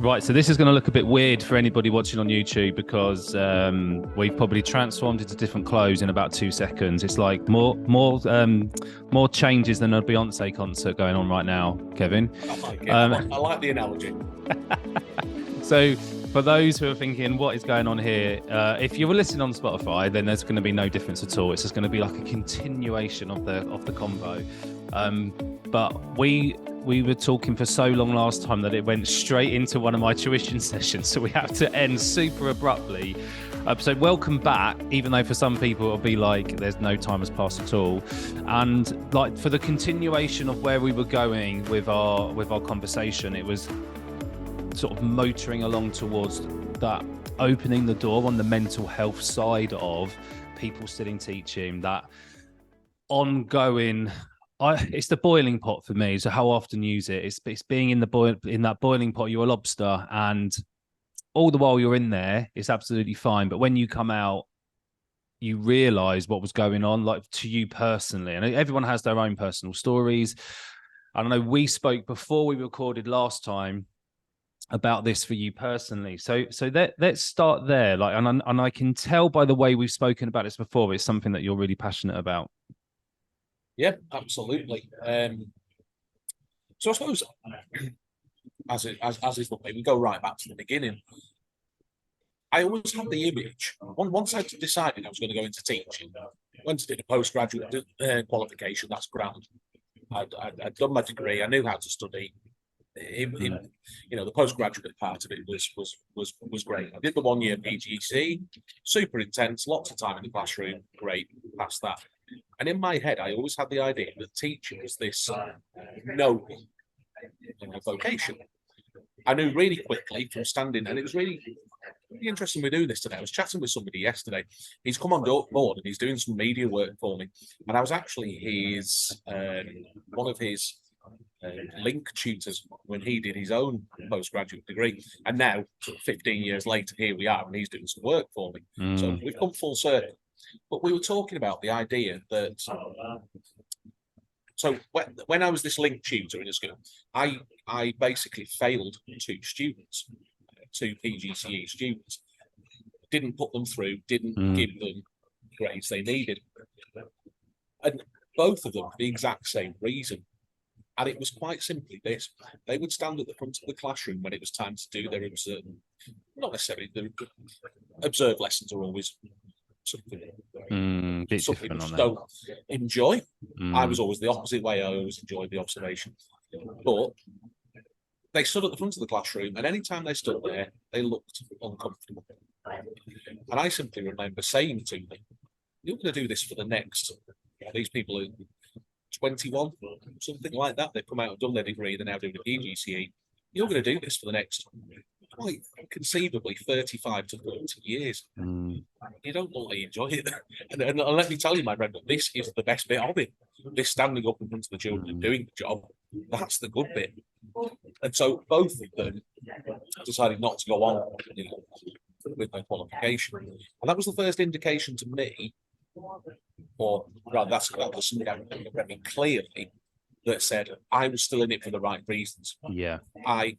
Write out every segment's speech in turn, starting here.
Right, so this is going to look a bit weird for anybody watching on YouTube because we've probably transformed into different clothes in about 2 seconds. It's like more changes than a Beyonce concert going on right now, Kevin. I like it. I like the analogy. So for those who are thinking, what is going on here? If you were listening on Spotify, then there's going to be no difference at all. It's just going to be like a continuation of the combo. But we were talking for so long last time that it went straight into one of my tuition sessions, so we have to end super abruptly. So welcome back, even though for some people it'll be like there's no time has passed at all. And like for the continuation of where we were going with our conversation, it was sort of motoring along towards that opening the door on the mental health side of people sitting teaching, that ongoing. It's the boiling pot for me. So how often use it? It's being in that boiling pot. You're a lobster, and all the while you're in there, it's absolutely fine. But when you come out, you realise what was going on, like to you personally. And everyone has their own personal stories. I don't know. We spoke before we recorded last time about this for you personally. So let's start there. Like, and I can tell by the way we've spoken about this before, it's something that you're really passionate about. Yeah, absolutely. So I suppose, as is the way, we go right back to the beginning. I always had the image. Once I decided I was going to go into teaching, went to do the postgraduate qualification. That's grand. I'd done my degree. I knew how to study. The postgraduate part of it was great. I did the 1 year PGC, super intense, lots of time in the classroom. Great, passed that. And in my head, I always had the idea that teaching was this noble vocation. I knew really quickly from standing, and it was really interesting we do this today. I was chatting with somebody yesterday. He's come on board and he's doing some media work for me. And I was actually one of his link tutors when he did his own postgraduate degree. And now, sort of 15 years later, here we are, and he's doing some work for me. So we've come full circle. But we were talking about the idea that, so when I was this link tutor in a school, I basically failed two PGCE students, didn't put them through, didn't give them grades they needed. And both of them for the exact same reason. And it was quite simply this: they would stand at the front of the classroom when it was time to do their not necessarily the observed lessons are always something which don't enjoy. I was always the opposite way. I always enjoyed the observation. But they stood at the front of the classroom, and any time they stood there, they looked uncomfortable. And I simply remember saying to them, "You're going to do this for the next." These people are 21, something like that. They've come out and done their degree. They're now doing a PGCE. You're going to do this for the next, quite conceivably, 35 to 40 years. You don't really enjoy it. And let me tell you, my friend, this is the best bit of it. This standing up in front of the children and doing the job, that's the good bit. And so both of them decided not to go on with their qualification. And that was the first indication to me, or rather, that was something I remember very clearly, that said I was still in it for the right reasons. Yeah. I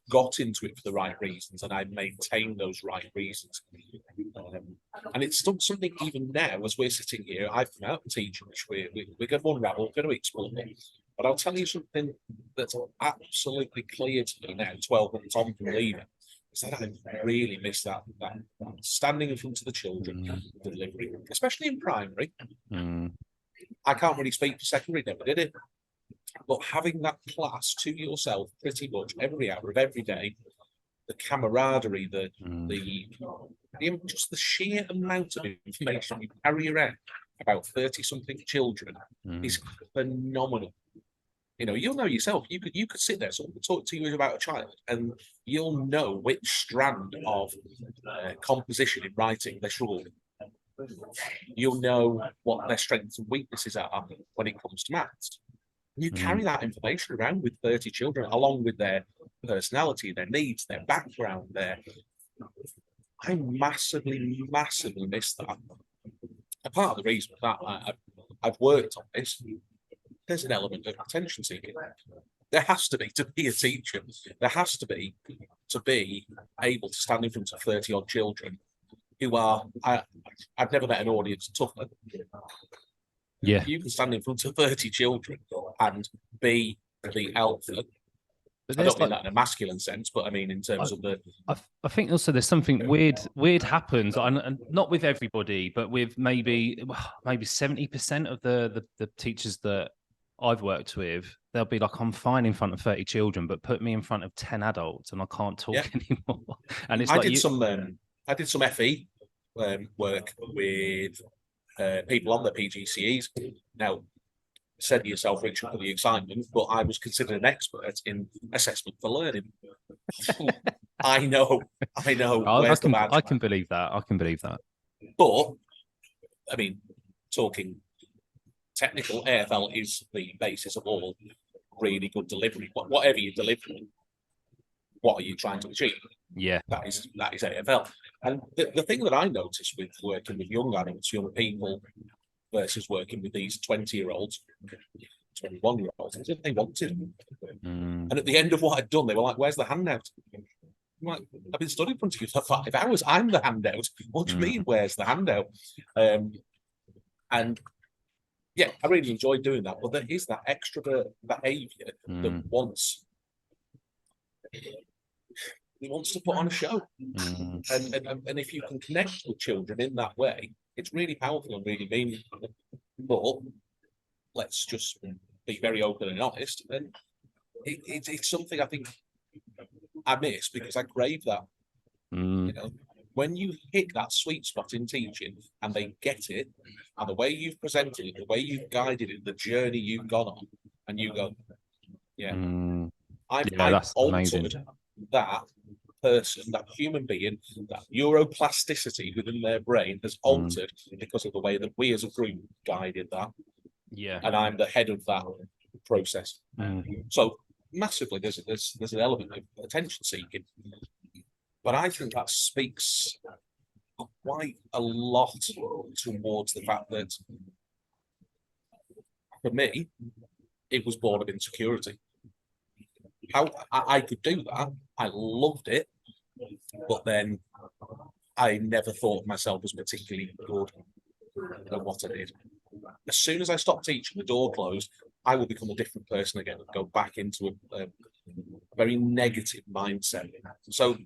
got into it for the right reasons, and I maintained those right reasons. And it's still something even now as we're sitting here. I've come out and teaching, which we're going to unravel, going to explore. But I'll tell you something that's absolutely clear to me now, 12 months on from leaving, is that I really miss that standing in front of the children, delivering, especially in primary. I can't really speak for secondary, never did it. But having that class to yourself pretty much every hour of every day, the camaraderie, just the sheer amount of information you carry around about 30-something children is phenomenal. You'll know yourself. You could sit there, someone could talk to you about a child, and you'll know which strand of composition in writing they're struggling with. You'll know what their strengths and weaknesses are when it comes to maths. You carry that information around with 30 children, along with their personality, their needs, their background. I massively, massively miss that. A part of the reason that I've worked on this, there's an element of attention seeking. there has to be to be a teacher. There has to be able to stand in front of 30 odd children who are. I've never met an audience tougher. Yeah. You can stand in front of 30 children and be the alpha. But I don't mean that in a masculine sense, but I mean in terms of the. I think also there's something weird happens, and not with everybody, but with maybe 70% of the teachers that I've worked with, they'll be like, I'm fine in front of 30 children, but put me in front of 10 adults and I can't talk anymore. And it's I did some FE work with people on the PGCEs. Now, said to yourself, Richard, for the excitement, but I was considered an expert in assessment for learning. I know. I can believe that. But I mean, talking technical, AFL is the basis of all really good delivery. Whatever you're delivering, what are you trying to achieve? Yeah, that is AFL. And the thing that I noticed with working with young adults, young people, versus working with these 20-year-olds, 21-year-olds, is if they wanted. And at the end of what I'd done, they were like, "Where's the handout?" I'm like, "I've been stood in front of you for 5 hours. I'm the handout. What do you mean, where's the handout?" And yeah, I really enjoyed doing that. But there is that extrovert behaviour that wants to put on a show. And if you can connect with children in that way, it's really powerful and really meaningful. But let's just be very open and honest. And it's something I think I miss because I crave that. You know, when you hit that sweet spot in teaching and they get it, and the way you've presented it, the way you've guided it, the journey you've gone on, and you go, I've altered that person, that human being, that neuroplasticity within their brain has altered because of the way that we as a group guided that. Yeah. And I'm the head of that process. So massively, there's an element of attention seeking. But I think that speaks quite a lot towards the fact that, for me, it was born of insecurity. How I could do that, I loved it, but then I never thought of myself as particularly good at what I did. As soon as I stopped teaching, the door closed, I would become a different person again and go back into a very negative mindset. So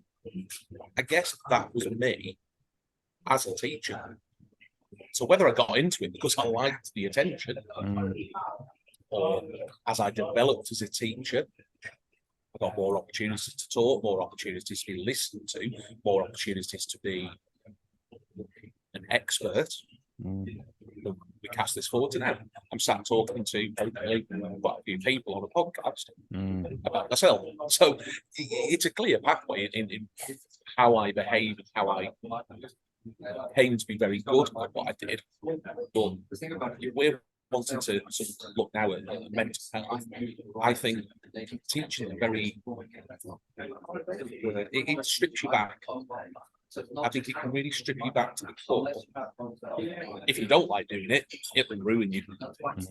I guess that was me as a teacher. So whether I got into it because I liked the attention, or as I developed as a teacher, I got more opportunities to talk, more opportunities to be listened to, more opportunities to be an expert. We cast this forward to now. I'm sat talking to quite a few people on a podcast about myself. So it's a clear pathway in how I behave and how I came to be very good at what I did. But we're wanting to sort of look now at mental health. I think teaching very it strips you back. I think it can really strip you back to the core. If you don't like doing it, it will ruin you.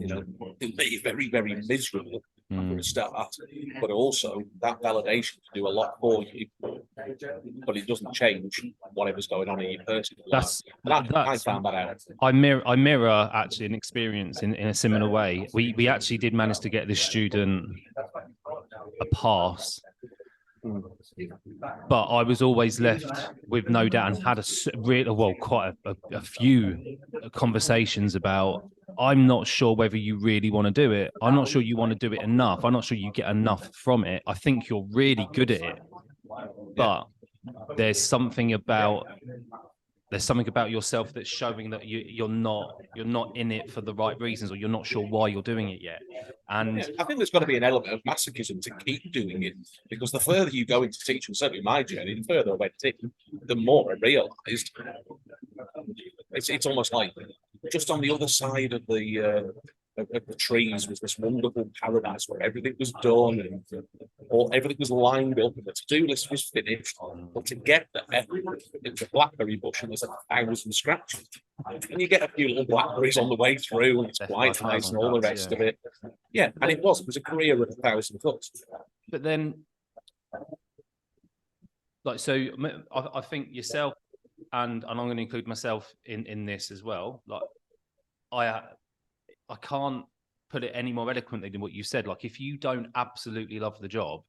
You know, it'll make you very, very miserable for a start. But also that validation can do a lot for you. But it doesn't change whatever's going on in your personal life. I found that out. I mirror actually an experience in a similar way. We actually did manage to get this student a pass. But I was always left with no doubt and had quite a few conversations about, I'm not sure whether you really want to do it. I'm not sure you want to do it enough. I'm not sure you get enough from it. I think you're really good at it, but there's something about yourself that's showing that you're not in it for the right reasons, or you're not sure why you're doing it yet. And I think there's got to be an element of masochism to keep doing it, because the further you go into teaching, certainly my journey, the further I went in, the more I realised it's almost like just on the other side of the of the trees was this wonderful paradise where everything was done and or everything was lined up and the to-do list was finished. But to get there, it was a blackberry bush and there's 1,000 scratches. And you get a few little blackberries on the way through and it's quite nice and all the rest of it. Yeah, and it was a career of 1,000 cuts. But then, like, so I think yourself, and I'm going to include myself in this as well. Like, I can't put it any more eloquently than what you said. Like, if you don't absolutely love the job,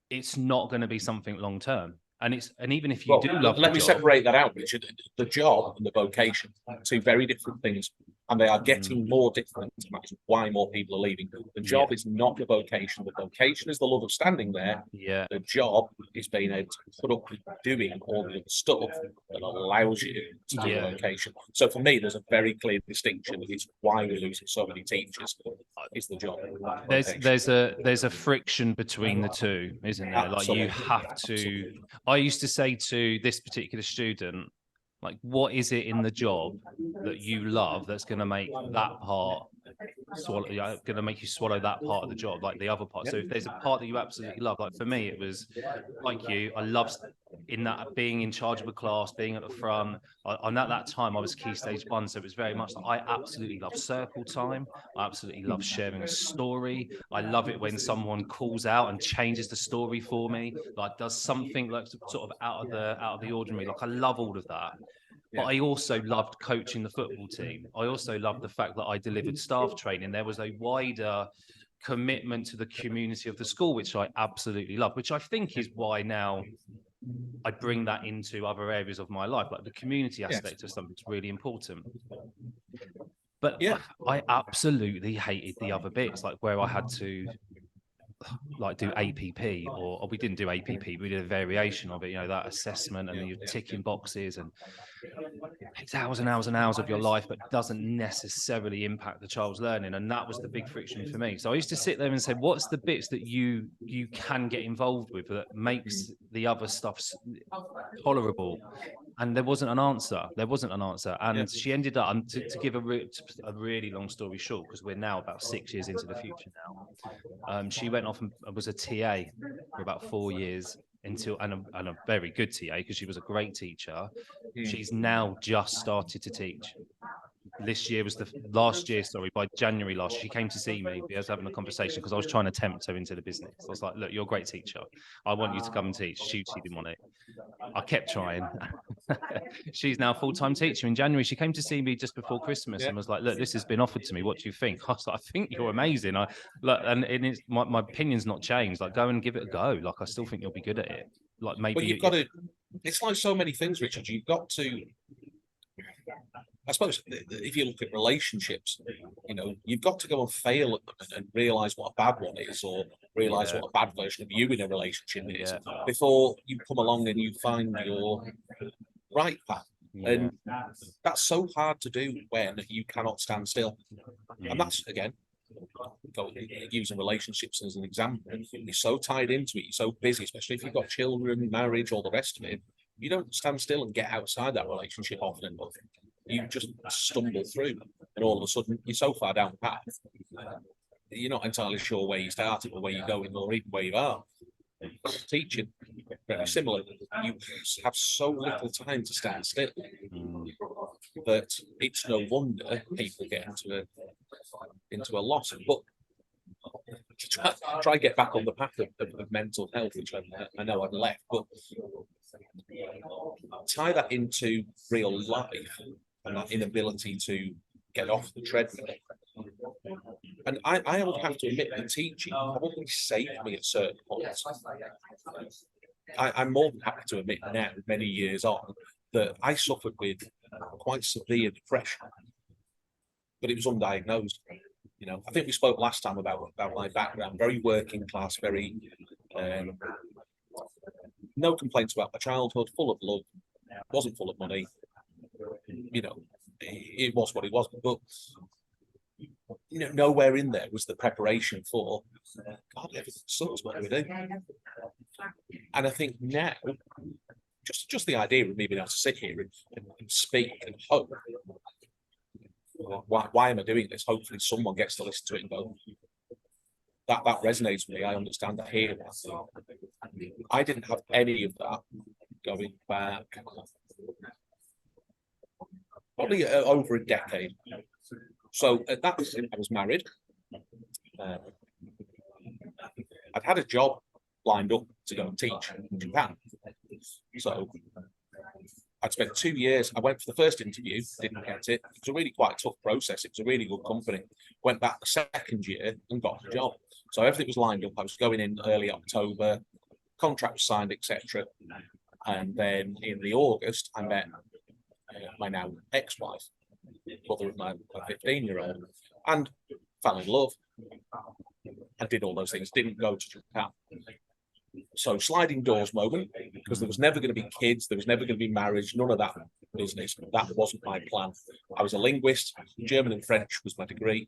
it's not going to be something long term. And even if you do love, let me separate that out, Richard. The job and the vocation are two very different things, and they are getting more different. That's why more people are leaving. The job is not the vocation. The vocation is the love of standing there. Yeah. The job is being able to put up with doing all the stuff that allows you to do the vocation. So for me, there's a very clear distinction. It's why we're losing so many teachers. Is the job. There's a friction between the two, isn't there? Absolutely. Like, you have to. Absolutely. I used to say to this particular student, like, what is it in the job that you love that's going to make that part swallow? Going to make you swallow that part of the job, like the other part. So if there's a part that you absolutely love, like for me, it was like you. I loved in that being in charge of a class, being at the front. And at that time, I was Key Stage 1, so it was very much like I absolutely love circle time. I absolutely love sharing a story. I love it when someone calls out and changes the story for me, like does something like sort of out of the ordinary. Like, I love all of that. But I also loved coaching the football team. I also loved the fact that I delivered staff training. There was a wider commitment to the community of the school, which I absolutely love, which I think is why now I bring that into other areas of my life. Like, the community aspect of something is really important. But I absolutely hated the other bits, like where I had to like do APP, or we didn't do APP, we did a variation of it, you know, that assessment, and then you're ticking boxes, and it's hours and hours and hours of your life, but doesn't necessarily impact the child's learning. And that was the big friction for me. So I used to sit there and say, what's the bits that you can get involved with that makes the other stuff tolerable? And there wasn't an answer. And she ended up, to give a really long story short, because we're now about 6 years into the future now, she went off and was a TA for about 4 years, and a very good TA, because she was a great teacher. She's now just started to teach. By January last year, she came to see me. We was having a conversation because I was trying to tempt her into the business. I was like, look, you're a great teacher. I want you to come and teach. She didn't want it. I kept trying. She's now a full-time teacher. In January, she came to see me just before Christmas and was like, look, this has been offered to me. What do you think? I was like, I think you're amazing. My opinion's not changed. Like, go and give it a go. Like, I still think you'll be good at it. Like, maybe. But you've got to, it's like so many things, Richard. You've got to, I suppose, if you look at relationships, you know, you've got to go and fail at them and realize what a bad one is, or realize what a bad version of you in a relationship is, before you come along and you find your right path. And that's so hard to do when you cannot stand still. And that's, again, using relationships as an example, you're so tied into it, you're so busy, especially if you've got children, marriage, all the rest of it. You don't stand still and get outside that relationship often enough. You just stumble through, and all of a sudden you're so far down the path, you're not entirely sure where you started or where you're going or even where you are. Teaching, very similar. You have so little time to stand still that it's no wonder people get into a loss. But try get back on the path of mental health, which I know I've left, but tie that into real life and that inability to get off the treadmill. And I would have to admit that teaching probably saved me at certain points. I'm more than happy to admit now, many years on, that I suffered with quite severe depression, but it was undiagnosed. You know, I think we spoke last time about my background, very working class, very no complaints about my childhood, full of love, wasn't full of money. You know, it was what it was, but you know, nowhere in there was the preparation for God, everything sucks, what do we do? And I think now, just the idea of me being able to sit here and speak and hope why am I doing this? Hopefully someone gets to listen to it and go, that resonates with me. I understand that here. I didn't have any of that going back probably over a decade. So at that point, I was married. I'd had a job lined up to go and teach in Japan. So I'd spent 2 years. I went for the first interview, didn't get it. It was a really quite tough process. It was a really good company. Went back the second year and got the job. So everything was lined up. I was going in early October, contract was signed, etc. And then in the August, I met my now ex-wife, mother of my 15-year-old, and fell in love. I did all those things. Didn't go to Japan. So sliding doors moment, because there was never going to be kids, there was never going to be marriage, none of that business. That wasn't my plan. I was a linguist. German and French was my degree.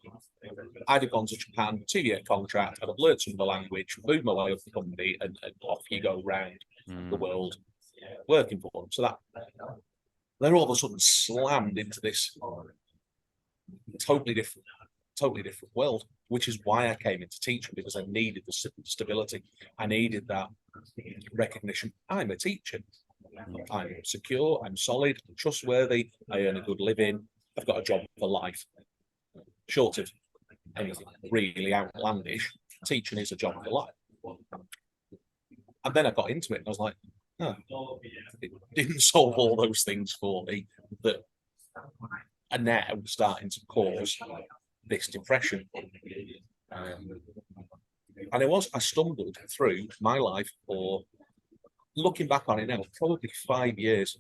I'd have gone to Japan, 2-year contract. I'd have learned some of the language, moved my way up the company, and off you go round the world working for them. So that then all of a sudden slammed into this totally different world, which is why I came into teaching, because I needed the stability. I needed that recognition. I'm a teacher. I'm secure, I'm solid, I'm trustworthy, I earn a good living, I've got a job for life. Short of anything really outlandish, teaching is a job for life. And then I got into it and I was like, oh, it didn't solve all those things for me that are now starting to cause this depression. And I stumbled through my life for, looking back on it now, probably 5 years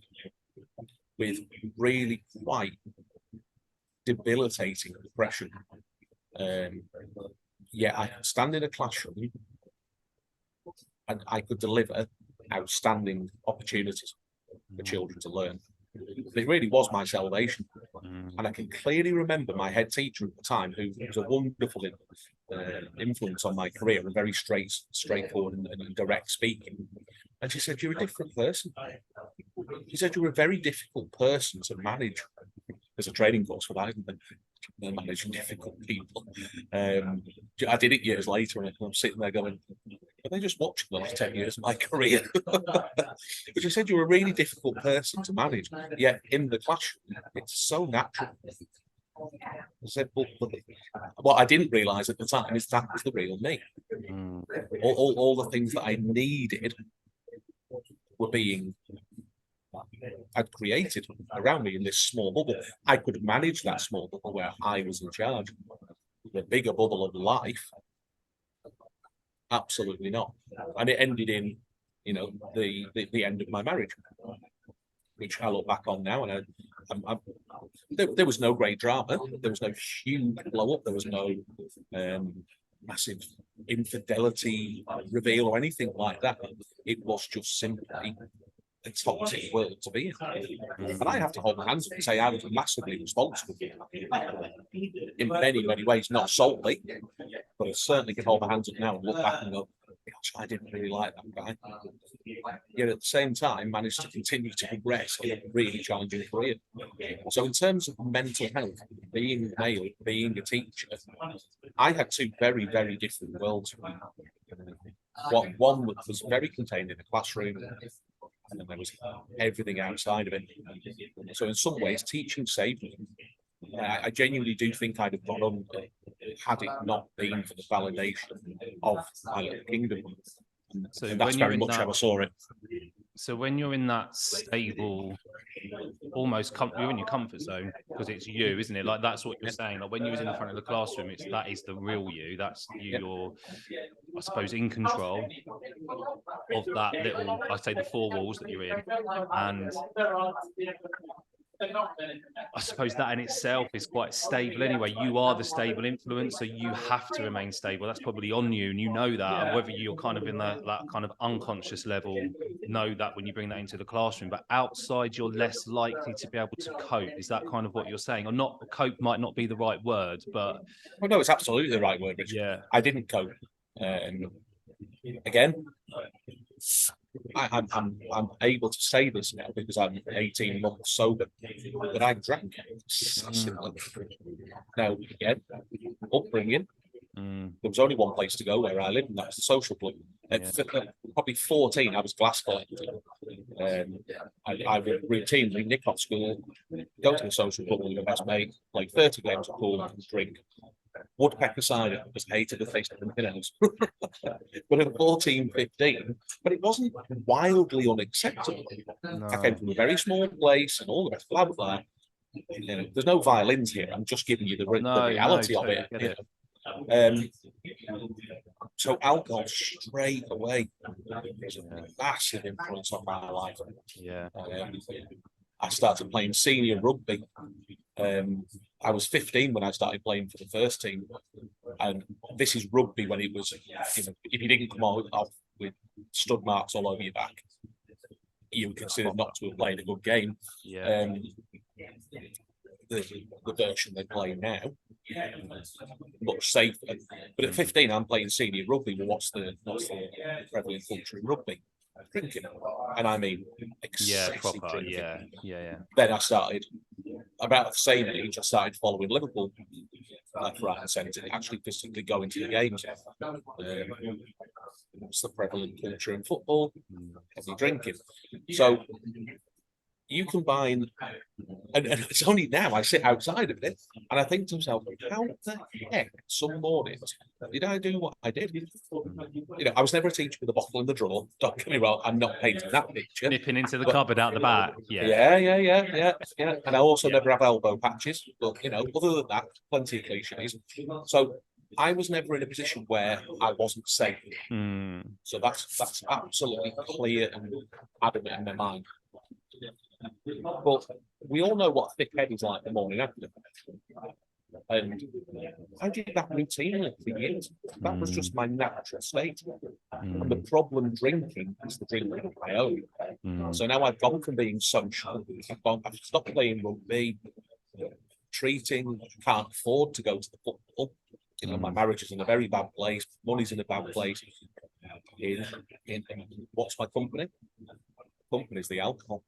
with really quite debilitating depression. Yeah, I could stand in a classroom and I could deliver outstanding opportunities for children to learn. It really was my salvation. And I can clearly remember my head teacher at the time, who was a wonderful influence on my career and very straightforward and direct speaking. And she said, "You're a different person." She said, "You're a very difficult person to manage." There's a training course for that, isn't there? Managing difficult people. I did it years later, and I'm sitting there going, "Are they just watching the last 10 years of my career?" But she said, "You're a really difficult person to manage, yet in the classroom, it's so natural." I said, but what I didn't realise at the time is that was the real me. All the things that I needed were being I'd created around me in this small bubble. I could manage that small bubble where I was in charge. The bigger bubble of life, absolutely not. And it ended in, the end of my marriage, which I look back on now, and there was no great drama. There was no huge blow up. There was no massive infidelity reveal or anything like that. It was just simply a toxic world to be in. And I have to hold my hands up and say I was massively responsible in many, many ways, not solely, but I certainly can hold my hands up now and look back and go, gosh, I didn't really like that guy. Yet at the same time, managed to continue to progress in a really challenging career. So in terms of mental health, being male, being a teacher, I had two very, very different worlds. One was very contained in the classroom, and then there was everything outside of it. So in some ways, teaching saved me. I genuinely do think I'd have gone on had it not been for the validation of my little kingdom. So and that's very much how I saw it. So when you're in that stable, almost you're in your comfort zone because it's you, isn't it? Like that's what you're saying. Like when you was in the front of the classroom, that is the real you. That's you. Yeah. You're, I suppose, in control of that little, I say, the four walls that you're in, and I suppose that in itself is quite stable anyway. You are the stable influence, so you have to remain stable. That's probably on you, and you know that. And whether you're kind of in that kind of unconscious level, know that when you bring that into the classroom. But outside, you're less likely to be able to cope. Is that kind of what you're saying? Or not? Cope might not be the right word, but well, no, it's absolutely the right word, Richard. Yeah, I didn't cope. Again, I'm able to say this now because I'm 18 months sober, that I drank excessively. Now, again, upbringing, there was only one place to go where I lived, and that was the social club. At probably 14, I was glass collecting. I would routinely nick off school, go to the social club with my best mate, play 30 games of pool, and drink. Woodpecker cider was hated the taste of anything else. But at 14, 15, but it wasn't wildly unacceptable. No. I came from a very small place and all the rest, blah, blah, blah. You know, there's no violins here. I'm just giving you the reality of it. You know? So alcohol straight away was a massive influence on my life. Yeah. I started playing senior rugby. I was 15 when I started playing for the first team, and this is rugby when it was, you know, if you didn't come off with stud marks all over your back, you were considered not to have played a good game. Yeah. The version they play now, much safer. But at 15, I'm playing senior rugby. Well, what's the prevalent culture in rugby? Drinking, and I mean excessive drinking. Yeah. Then I started, about the same age, I started following Liverpool left, right, and centre, actually physically going to the games. What's the prevalent culture in football? Heavy drinking. So you combine, and it's only now I sit outside of it and I think to myself, how the heck some mornings did I do what I did? You know, I was never a teacher with a bottle in the drawer. Don't get me wrong, I'm not painting that picture. Nipping into the cupboard out the back. Yeah. And I also never have elbow patches, but you know, other than that, plenty of cliches. So I was never in a position where I wasn't safe. So that's absolutely clear and adamant in my mind. But we all know what thick head is like the morning after. And I did that routinely for years. That was just my natural state. And the problem drinking is the drinking of my own. So now I've gone from being social, I've stopped playing rugby, treating, can't afford to go to the football. You know, my marriage is in a very bad place, money's in a bad place. In what's my company? Companies, the alcohol.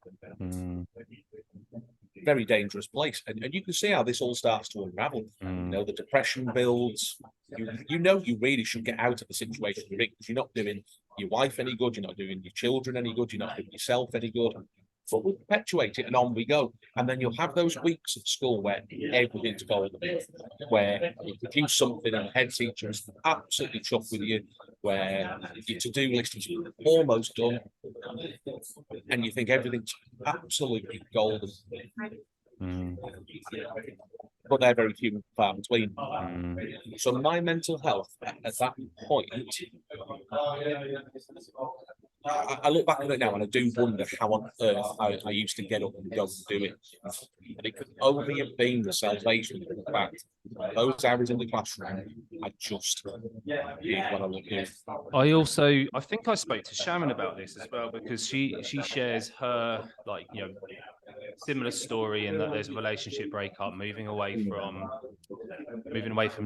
Very dangerous place, and you can see how this all starts to unravel. You know, the depression builds. You know, you really should get out of the situation you're in because you're not doing your wife any good, you're not doing your children any good, you're not doing yourself any good. But we'll perpetuate it, and on we go. And then you'll have those weeks at school where everything's golden, where you produce something and the head teacher is absolutely chuffed with you, where your to-do list is almost done, and you think everything's absolutely golden. But they're very few and far between. So my mental health at that point, I look back at it now and I do wonder how on earth I used to get up and go and do it. And it could only have been the salvation of the fact those hours in the classroom, I just did what I would do. I think I spoke to Sharon about this as well, because she shares her, like, you know, similar story in that there's a relationship breakup, moving away from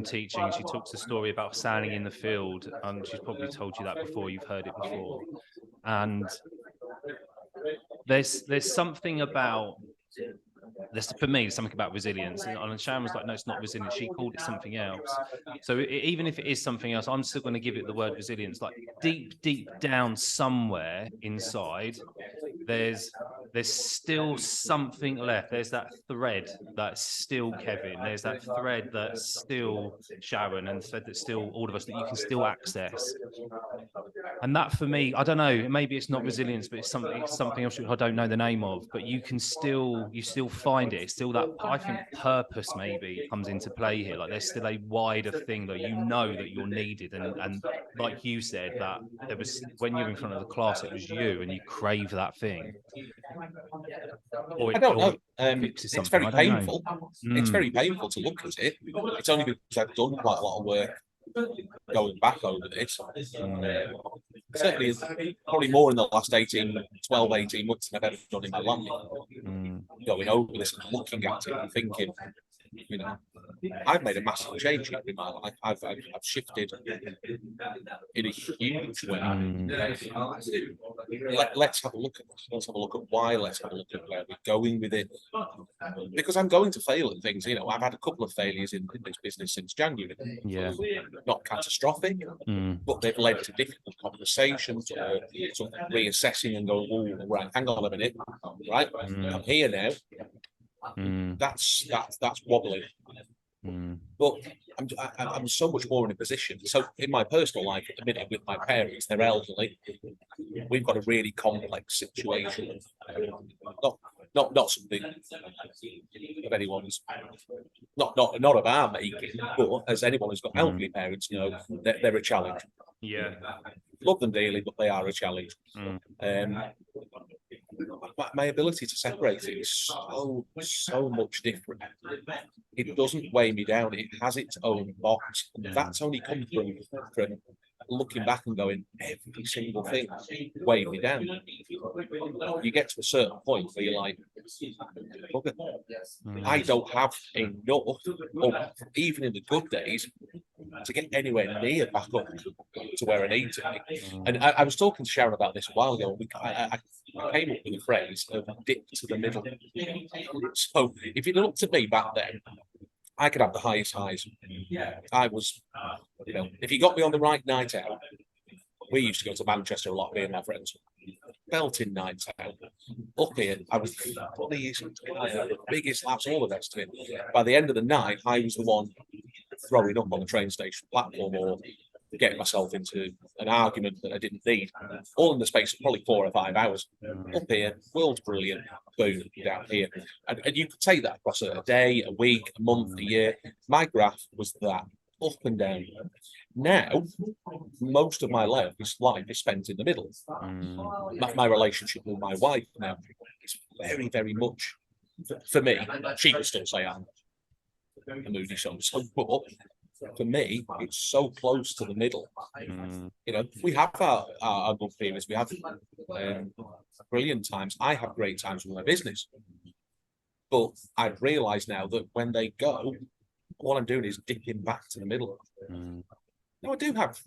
teaching. She talks a story about standing in the field, and she's probably told you that before, you've heard it before. And there's something about this, for me, something about resilience. And Sharon was like, no, it's not resilience. She called it something else. So even if it is something else, I'm still going to give it the word resilience. Like deep down somewhere inside, there's still something left. There's that thread that's still Kevin. There's that thread that's still Sharon, and the thread that's still all of us that you can still access. And that, for me, I don't know, maybe it's not resilience, but it's something else I don't know the name of, but you still find it. It's still that, I think, purpose maybe comes into play here. Like there's still a wider thing that you know that you're needed. And like you said, that there was, when you're in front of the class, it was you and you crave that thing. I don't know. It's very painful. It's very painful to look at it. It's only because I've done quite a lot of work going back over this. Certainly, probably more in the last 18 months than I've ever done in my life. Going over this and looking at it and thinking, you know, I've made a massive change in my life. I've shifted in a huge way. let's have a look at this. Let's have a look at why. Let's have a look at where we're going with it. Because I'm going to fail at things. You know, I've had a couple of failures in this business since January. Yeah. Not catastrophic, but they've led to difficult conversations or some reassessing and going, oh, right, hang on a minute, right? I'm here now. That's wobbling. But I'm so much more in a position. So in my personal life at the minute with my parents, they're elderly. We've got a really complex situation. Not something of anyone's, not of our making, but as anyone who's got elderly parents, you know, they're a challenge. Yeah. Love them dearly, but they are a challenge. My ability to separate it is so much different. It doesn't weigh me down. It has its own box. That's only come from looking back and going, every single thing weighed me down. You get to a certain point where you're like, I don't have enough, or even in the good days, to get anywhere near back up to where I need to be. And I was talking to Sharon about this a while ago. I came up with a phrase of dip to the middle. So if you'd looked at me back then, I could have the highest highs. I was, you know, if you got me on the right night out, we used to go to Manchester a lot, me and my friends. Belting nights out. Up here, I was the funniest, the biggest laughs, all the rest of it. By the end of the night, I was the one throwing up on the train station platform or getting myself into an argument that I didn't need, all in the space of probably 4 or 5 hours. Up here, world's brilliant, boom, down here. And you could take that across a day, a week, a month, a year. My graph was that, up and down. Now, most of my life is spent in the middle. My relationship with my wife now is very, very much, for me, she would still say I'm a moody son, but for me, it's so close to the middle. You know, we have our good periods, we have brilliant times. I have great times with my business, but I've realised now that when they go, all I'm doing is dipping back to the middle. Now, I do have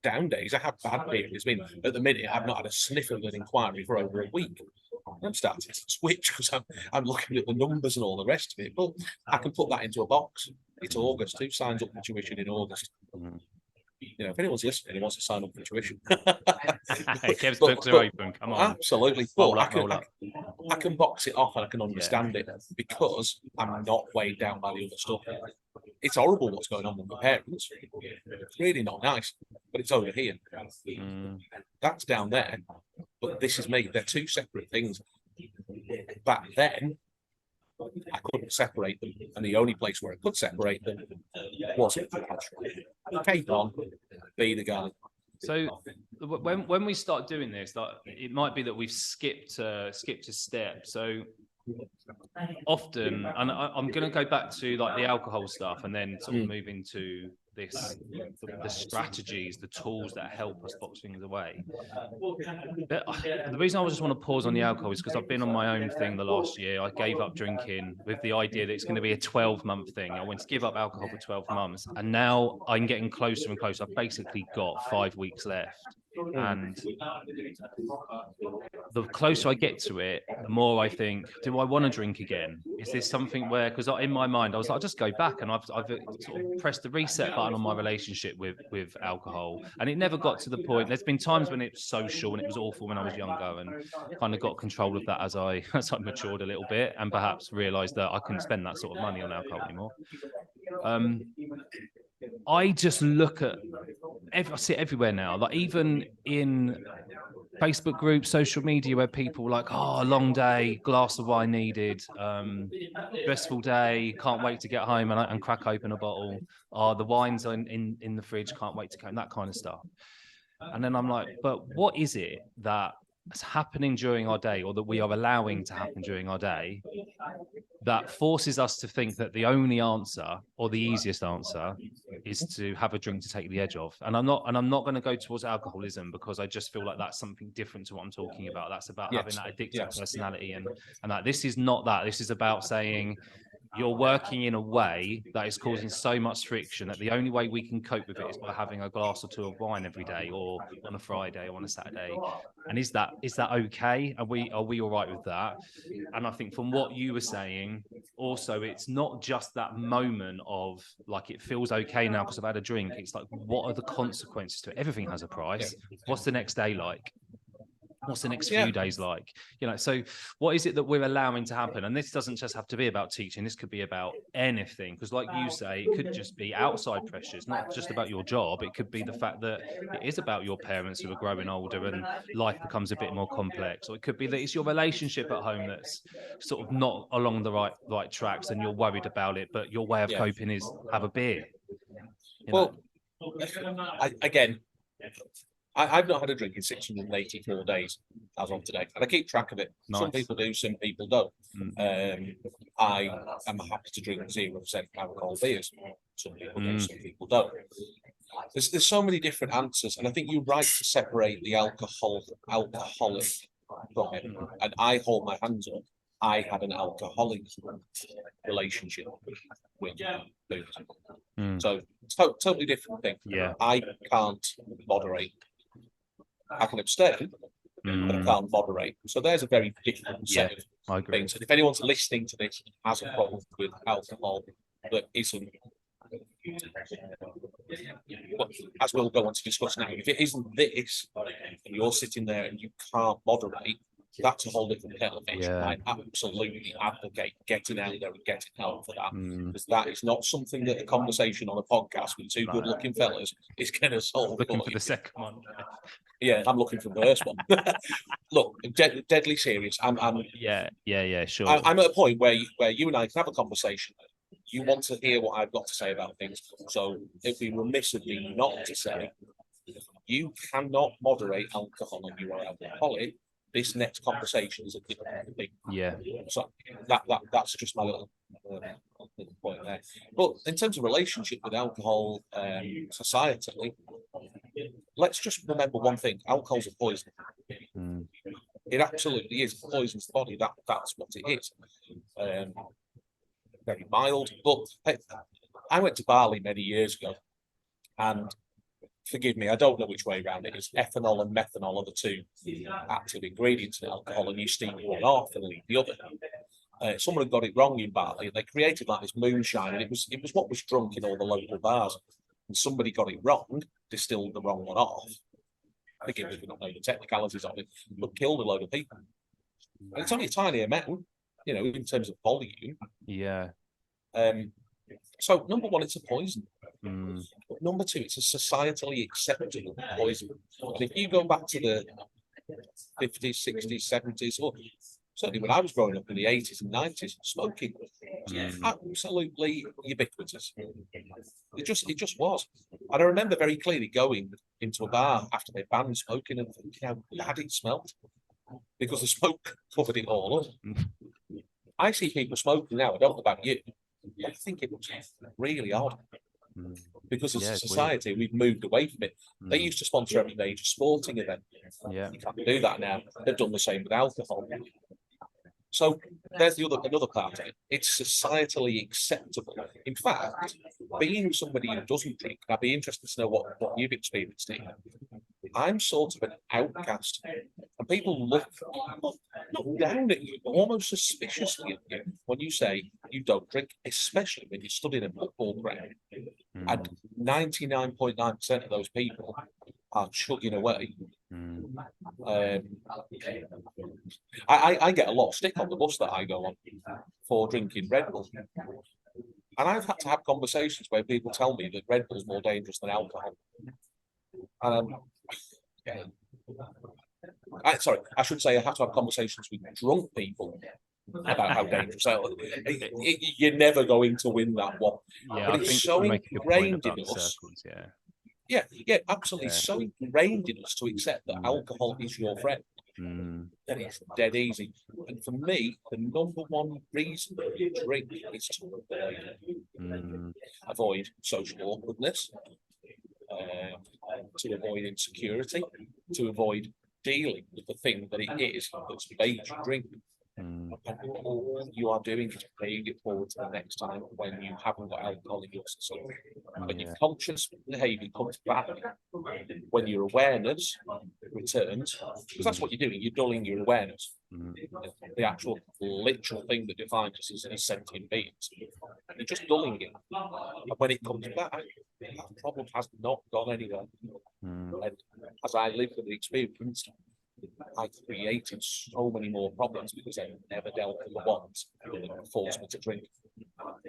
down days. I have bad periods. I mean, at the minute, I've not had a sniff of an inquiry for over a week. I'm starting to switch because I'm looking at the numbers and all the rest of it. But I can put that into a box. It's August. Who signs up for tuition in August? You know, if anyone's listening, he wants to sign up for tuition. Kev's books are open. Come on. Absolutely. Roll But up. I can box it off and I can understand it because I'm not weighed down by the other stuff. It's horrible what's going on with my parents. It's really not nice, but it's over here. That's down there, but this is me. They're two separate things. Back then, I couldn't separate them, and the only place where I could separate them was in the cape on, be the guy. So when we start doing this, like, it might be that we've skipped a step. So often, and I'm going to go back to like the alcohol stuff, and then sort of move into this, the strategies, the tools that help us box things away. But the reason I just want to pause on the alcohol is because I've been on my own thing the last year. I gave up drinking with the idea that it's going to be a 12-month thing. I went to give up alcohol for 12 months, and now I'm getting closer and closer. I've basically got 5 weeks left. And the closer I get to it, the more I think, do I want to drink again? Is this something where, because in my mind, I was like, I'll just go back, and I've sort of pressed the reset button on my relationship with alcohol. And it never got to the point. There's been times when it's social and it was awful when I was younger, and kind of got control of that as I matured a little bit, and perhaps realized that I couldn't spend that sort of money on alcohol anymore. I just look at, I see it everywhere now, like even in Facebook groups, social media, where people are like, oh, a long day, glass of wine needed, stressful day, can't wait to get home and crack open a bottle. Oh, the wine's in the fridge, can't wait to come, that kind of stuff. And then I'm like, but what is it that's happening during our day, or that we are allowing to happen during our day, that forces us to think that the only answer, or the easiest answer, is to have a drink to take the edge off? And I'm not going to go towards alcoholism, because I just feel like that's something different to what I'm talking about. That's about having that addictive personality, and that this is not that. This is about saying, you're working in a way that is causing so much friction that the only way we can cope with it is by having a glass or two of wine every day, or on a Friday or on a Saturday. And is that okay? Are we all right with that? And I think from what you were saying, also, it's not just that moment of like, it feels okay now because I've had a drink. It's like, what are the consequences to it? Everything has a price. What's the next day like? What's the next few days like? So what is it that we're allowing to happen? And this doesn't just have to be about teaching. This could be about anything, because like you say, it could just be outside pressures, not just about your job. It could be the fact that it is about your parents who are growing older and life becomes a bit more complex, or it could be that it's your relationship at home that's sort of not along the right tracks and you're worried about it, but your way of coping is have a beer. Well, again, I've not had a drink in 684 days as of today, and I keep track of it. Nice. Some people do, some people don't. I am happy to drink 0% alcohol beers. Some people do, some people don't. There's so many different answers, and I think you're right to separate the alcoholic from it. And I hold my hands up. I had an alcoholic relationship with booze. So it's totally different thing. Yeah, I can't moderate. I can abstain, but I can't moderate. So there's a very different set of things. And if anyone's listening to this has a problem with alcohol that isn't, as we'll go on to discuss now, if it isn't this, and you're sitting there and you can't moderate, that's a whole different kettle of fish. I absolutely advocate getting out there and getting help for that, because that is not something that a conversation on a podcast with two good-looking fellas is going to solve. Looking for the second one. Yeah, I'm looking for the first one. Look, deadly serious. Sure. I'm at a point where you and I can have a conversation. You want to hear what I've got to say about things, so it'd be remiss of me not to say you cannot moderate alcohol and you are alcoholic. This next conversation is a different thing. Yeah. So that's just my little point there. But in terms of relationship with alcohol, societally, let's just remember one thing: alcohol's a poison. It absolutely is. It poisons the body. That's what it is. Very mild, but hey, I went to Bali many years ago, and forgive me, I don't know which way around it is. Ethanol and methanol are the two active ingredients in alcohol, and you steam one off and leave the other. Someone had got it wrong in Bali. They created like this moonshine, and it was what was drunk in all the local bars. And somebody got it wrong, distilled the wrong one off. Forgive me for not knowing the technicalities of it, but killed a load of people. And it's only a tiny amount, in terms of volume. Yeah. So number one, it's a poison. But number two, it's a societally acceptable poison. And if you go back to the 50s, 60s, 70s, or certainly when I was growing up in the 80s and 90s, smoking was absolutely ubiquitous. It just was. And I remember very clearly going into a bar after they banned smoking and thinking how bad it smelled, because the smoke covered it all up. I see people smoking now. I don't know about you. I think it was really odd, because as a society we've moved away from it. They used to sponsor every major sporting event. You can't do that now. They've done the same with alcohol. So there's another part of it. It's societally acceptable. In fact, being somebody who doesn't drink, I'd be interested to know what you've experienced here. I'm sort of an outcast, and people look down at you almost suspiciously at you when you say you don't drink, especially when you stood in a football ground. And 99.9% of those people are chugging away. I get a lot of stick on the bus that I go on for drinking Red Bull. And I've had to have conversations where people tell me that Red Bull is more dangerous than alcohol. Sorry, I should say I have to have conversations with drunk people about how dangerous you're never going to win that one. Yeah, but it's so ingrained in us. Yeah, absolutely. Yeah. So ingrained in us to accept that alcohol is your friend. Then it's dead easy. And for me, the number one reason you drink is to avoid social awkwardness, to avoid insecurity, to avoid dealing with the thing that it is that's made you drink. And all you are doing is paying it forward to the next time when you haven't got alcohol in your system. When your conscious behaviour comes back, when your awareness returns, because that's what you're doing, you're dulling your awareness. The actual literal thing that defines us as sentient beings. You're just dulling it. And when it comes back, that problem has not gone anywhere. And as I live with the experience, I created so many more problems because I never dealt with the ones that forced me to drink.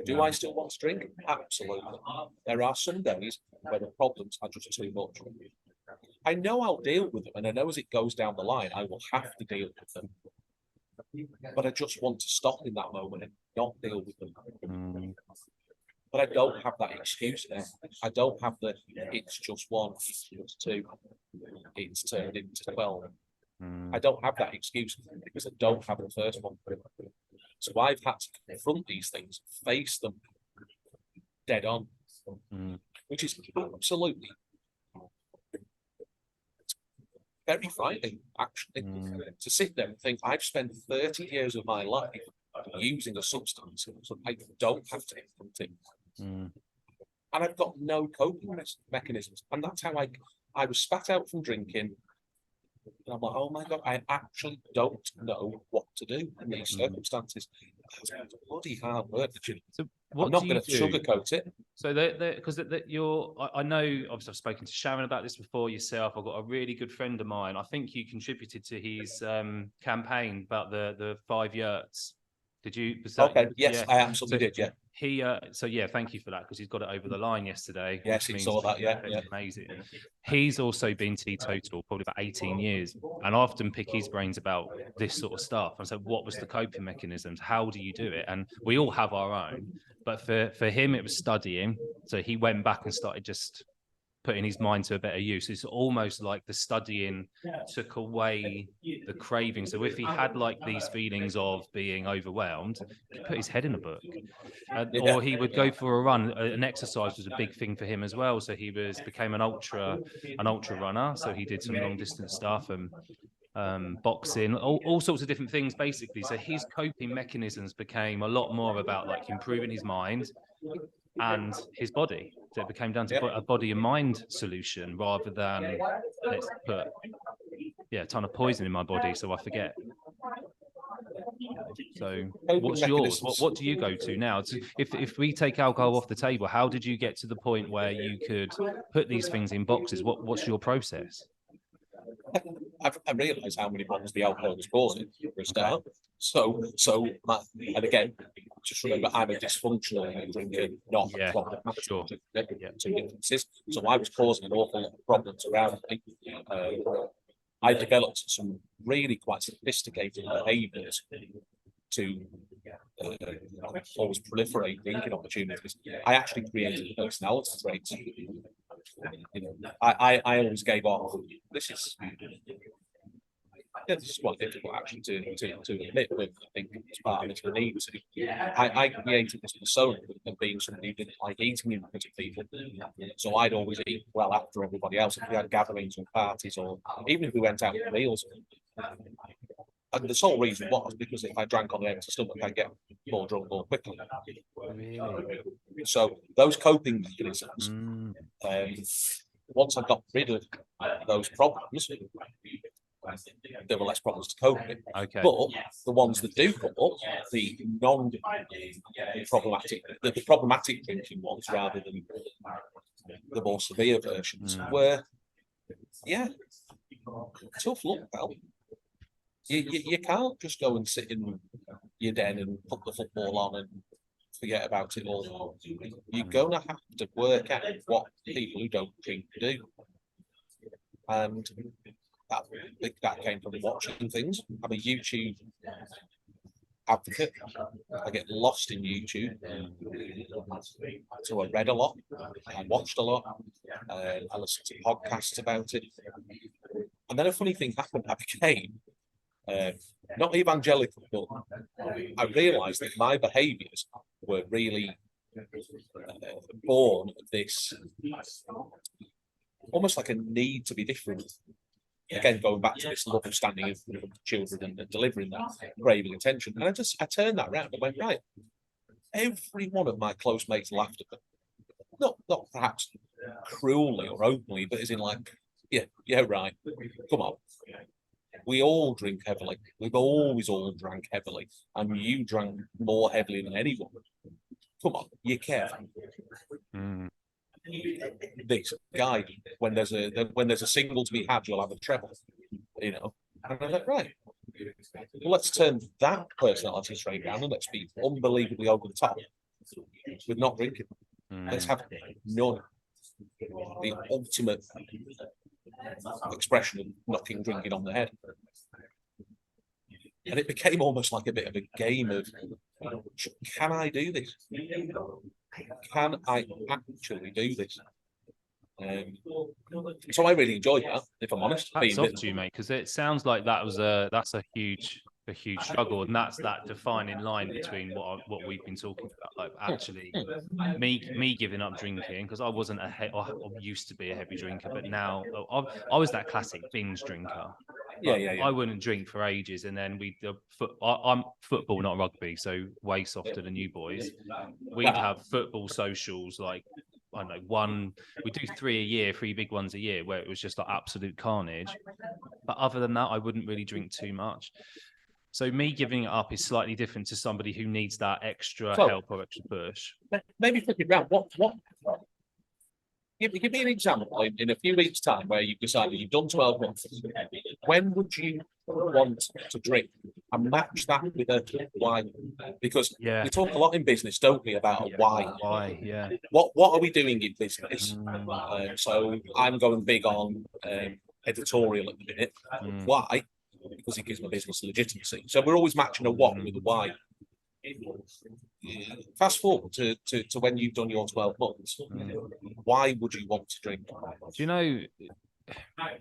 Do I still want to drink? Absolutely. There are some days where the problems are just too much. I know I'll deal with them, and I know as it goes down the line, I will have to deal with them. But I just want to stop in that moment and not deal with them. But I don't have that excuse there. I don't have the, it's just one, it's just two, it's turned into 12. I don't have that excuse because I don't have the first one. So I've had to confront these things, face them dead on, which is absolutely very frightening, actually, to sit there and think I've spent 30 years of my life using a substance so I don't have to confront it. And I've got no coping mechanisms. And that's how I was spat out from drinking. And I'm like, oh my God, I actually don't know what to do in these circumstances. It's bloody hard work. So I'm not going to sugarcoat it. So because I know, obviously I've spoken to Sharon about this before, yourself. I've got a really good friend of mine. I think you contributed to his campaign about the 5 yurts. Did you? Okay, yes, I absolutely did, yeah. Thank you for that, because he's got it over the line yesterday. Yes, he saw that, yeah. Amazing. He's also been teetotal probably about 18 years, and I often pick his brains about this sort of stuff. And so what was the coping mechanisms? How do you do it? And we all have our own, but for him, it was studying. So he went back and started just putting his mind to a better use. It's almost like the studying took away the craving. So if he had like these feelings of being overwhelmed, he could put his head in a book, or he would go for a run. An exercise was a big thing for him as well. So he became an ultra runner. So he did some long distance stuff and boxing, all sorts of different things basically. So his coping mechanisms became a lot more about like improving his mind and his body. So it became down to a body and mind solution rather than let's put a ton of poison in my body so I forget. So what's yours? What do you go to now? If we take alcohol off the table, how did you get to the point where you could put these things in boxes? What's your process? I realised how many problems the alcohol was causing for a start. And again, just remember, I'm a dysfunctional drinker, not a problematic drinker. Two differences. So I was causing an awful lot of problems around me. I developed some really quite sophisticated behaviours to always proliferate drinking opportunities. I actually created personality traits. I always gave off. This is quite difficult actually to admit, but I think it's part of it we need to. I created this persona of being somebody who didn't like eating in front of people. So I'd always eat well after everybody else if we had gatherings and parties, or even if we went out for meals. And the sole reason was because if I drank on an empty stomach, I'd get more drunk more quickly. So those coping mechanisms, once I got rid of those problems, there were less problems to cope with. Okay. But the ones that do come up, the non-problematic, the problematic drinking ones rather than the more severe versions, were, tough luck, pal. You can't just go and sit in your den and put the football on and forget about it all. You're going to have to work out what people who don't drink do. And that came from watching things. I'm a YouTube advocate. I get lost in YouTube. So I read a lot. I watched a lot. I listened to podcasts about it. And then a funny thing happened. I became not evangelical, but I realised that my behaviours were really born of this, almost like a need to be different. again, going back to this love of standing in front of children and delivering that craving attention. And I turned that around and went, right, every one of my close mates laughed at them. Not perhaps cruelly or openly, but as in like, yeah, right. Come on. We all drink heavily. We've always all drank heavily. And you drank more heavily than anyone. Come on, you care. This guy, when there's a single to be had, you'll have a treble. You know. And I'm like, right. Well, let's turn that personality trait around and let's be unbelievably over the top with not drinking. Let's have none. The ultimate expression of knocking drinking on the head. And it became almost like a bit of a game of, can I do this? Can I actually do this? So I really enjoyed that, if I'm honest. Hats off to you, mate, because it sounds like that's a huge struggle, and that's that defining line between what we've been talking about. Like actually, me giving up drinking because I wasn't I used to be a heavy drinker, but now I was that classic binge drinker. Yeah. I wouldn't drink for ages, and then I'm football, not rugby, so way softer than you boys. We'd have football socials like, I don't know, we do 3 big ones a year, where it was just like absolute carnage. But other than that, I wouldn't really drink too much. So me giving it up is slightly different to somebody who needs that extra help or extra push. Maybe flip it around. What? Give me an example in a few weeks' time where you've decided you've done 12 months. When would you want to drink and match that with a wine? Because we talk a lot in business, don't we, about a wine? Why? Yeah. What are we doing in business? So I'm going big on editorial at the minute. Why? Because it gives my business legitimacy. So we're always matching a what with a why. Fast forward to when you've done your 12 months. Why would you want to drink? Do you know, I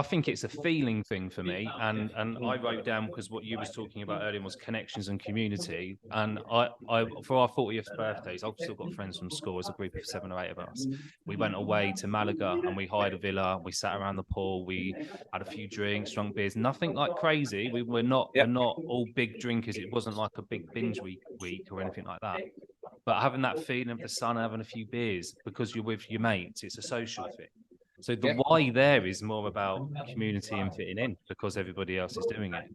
think it's a feeling thing for me, and I wrote down, because what you was talking about earlier was connections and community, and I for our 40th birthdays, I've still got friends from school, as a group of 7 or 8 of us. We went away to Malaga and we hired a villa, we sat around the pool, we had a few drinks, drunk beers, nothing like crazy. We're not all big drinkers. It wasn't like a big binge week or anything like that, but having that feeling of the sun, having a few beers because you're with your mates, it's a social thing. So the why there is more about community and fitting in because everybody else is doing it.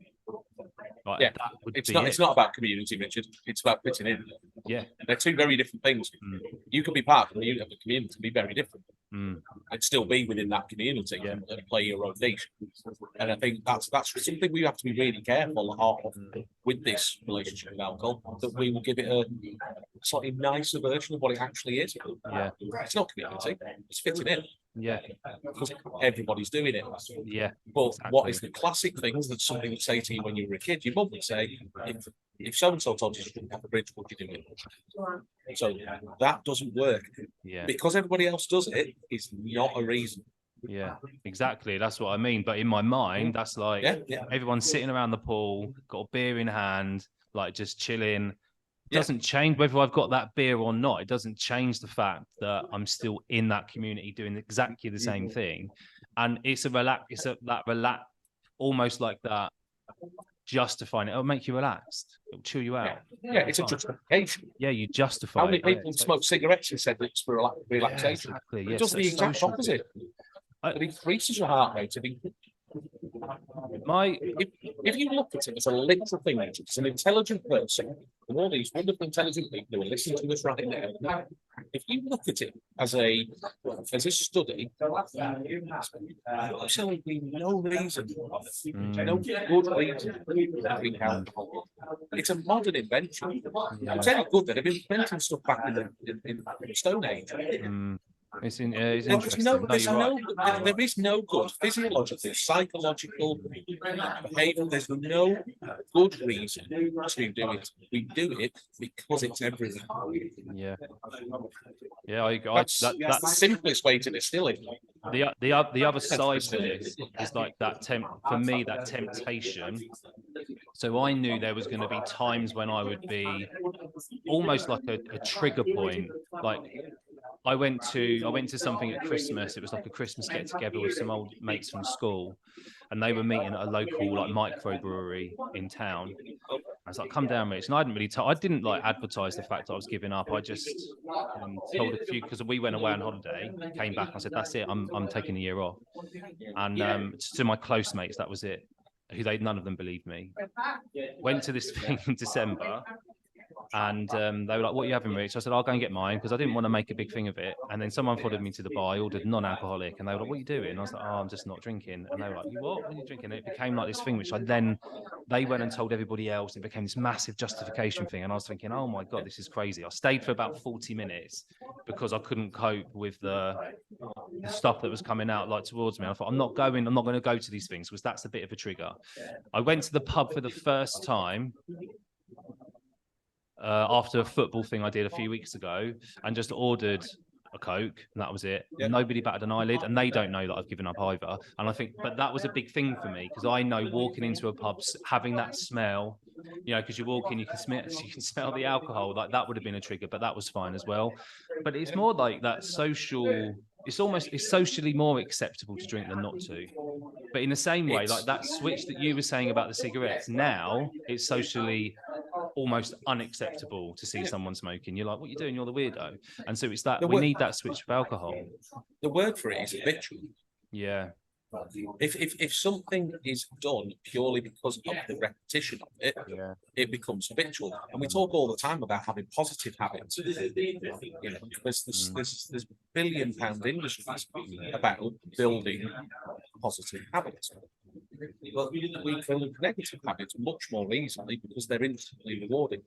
Like, it's not about community, Richard. It's about fitting in. Yeah, they're two very different things. You can be part of the community and be very different, and still be within that community and play your own niche. And I think that's something we have to be really careful of with this relationship with alcohol, that we will give it a slightly nicer version of what it actually is. Yeah, it's not community; it's fitting in. Yeah, because everybody's doing it. Yeah, but what is the classic thing? That's something that say to you when you were a kid. Your mum would say, "If so and so told you to drink at the bridge, would you do it?" So that doesn't work. Yeah, because everybody else does it. It's not a reason. Yeah, exactly. That's what I mean. But in my mind, that's like everyone's sitting around the pool, got a beer in hand, like just chilling. Doesn't change whether I've got that beer or not. It doesn't change the fact that I'm still in that community doing exactly the same thing. And it's almost like that justifying it. It'll make you relaxed. It'll chill you out. Yeah, it's a justification. Yeah, you justify. How many people smoke cigarettes and said it's for relaxation? Yeah, exactly. It does the exact opposite. It increases your heart rate. If you look at it as a literal thing, it's an intelligent person, and all these wonderful intelligent people who are listening to us right now. If you look at it as a study, absolutely no reason, no good reason to drink alcohol. It's a modern invention. It's any good that have been inventing stuff back in the Stone Age. It's interesting. There is no good physiological, psychological behavior. There's no good reason to do it. We do it because it's everything. Yeah. That's the simplest way to distill it. The other side to this is like that for me, that temptation. So I knew there was going to be times when I would be almost like a trigger point, like I went to something at Christmas. It was like a Christmas get together with some old mates from school, and they were meeting at a local like microbrewery in town. I was like, "Come down, Rich," and I didn't like advertise the fact that I was giving up. I just told a few, because we went away on holiday, came back, I said, "That's it. I'm taking a year off." And to my close mates, that was it. None of them believed me. Went to this thing in December. And they were like, "What are you having, Rich?" I said, "I'll go and get mine," because I didn't want to make a big thing of it. And then someone followed me to the bar. I ordered non-alcoholic, and they were like, "What are you doing?" And I was like, "Oh, I'm just not drinking." And they were like, "You what? What are you drinking?" And it became like this thing, which they went and told everybody else. It became this massive justification thing. And I was thinking, "Oh my God, this is crazy." I stayed for about 40 minutes because I couldn't cope with the stuff that was coming out like towards me. I thought, I'm not going to go to these things, because that's a bit of a trigger. I went to the pub for the first time after a football thing I did a few weeks ago, and just ordered a Coke, and that was it. Yeah. Nobody batted an eyelid, and they don't know that I've given up either. And I think, but that was a big thing for me, because I know walking into a pub, having that smell, because you walk in, you can smell the alcohol. Like, that would have been a trigger, but that was fine as well. But it's more like that social. It's socially more acceptable to drink than not to. But in the same way, like that switch that you were saying about the cigarettes, now it's socially almost unacceptable to see someone smoking. You're like, "What are you doing? You're the weirdo." And so it's that we need that switch with alcohol. The word for it is habitual. Yeah. If something is done purely because of the repetition of it, it becomes habitual. And we talk all the time about having positive habits. There's billion-pound industries about building positive habits. But we can build negative habits much more easily because they're instantly rewarding.